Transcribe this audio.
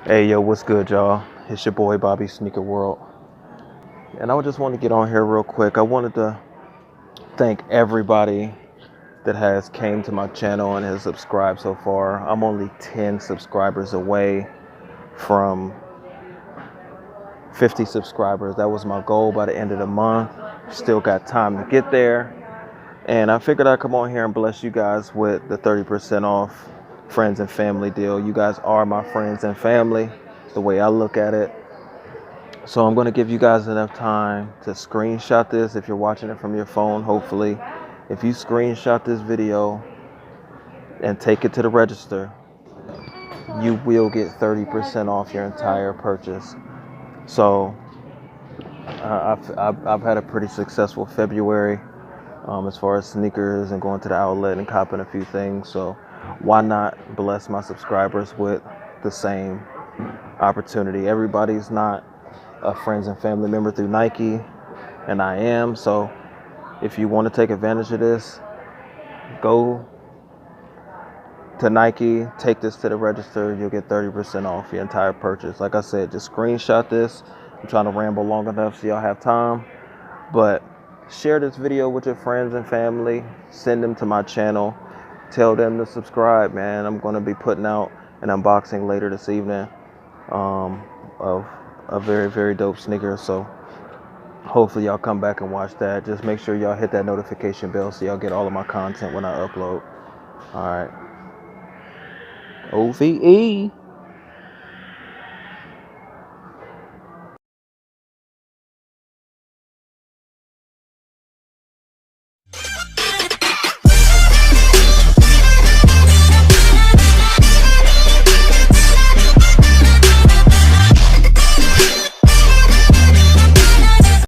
Hey, yo, what's good, y'all? It's your boy Bobby Sneaker World. And I just want to get on here real quick. I wanted to thank everybody that has came to my channel and has subscribed so far. I'm only 10 subscribers away from 50 subscribers. That was my goal by the end of the month. Still got time to get there. And I figured I'd come on here and bless you guys with the 30% off friends and family deal. You guys are my friends and family, the way I look at it. So I'm going to give you guys enough time to screenshot this if you're watching it from your phone, hopefully. If you screenshot this video and take it to the register, you will get 30% off your entire purchase. So I've had a pretty successful February as far as sneakers and going to the outlet and copping a few things. So why not bless my subscribers with the same opportunity? Everybody's not a friends and family member through Nike, and I am. So if you want to take advantage of this, go to Nike, take this to the register. You'll get 30% off your entire purchase. Like I said, just screenshot this. I'm trying to ramble long enough so y'all have time, but share this video with your friends and family. Send them to my channel. Tell them to subscribe, man. I'm going to be putting out an unboxing later this evening of a very, very dope sneaker. So hopefully y'all come back and watch that. Just make sure y'all hit that notification bell so y'all get all of my content when I upload. All right. OVE.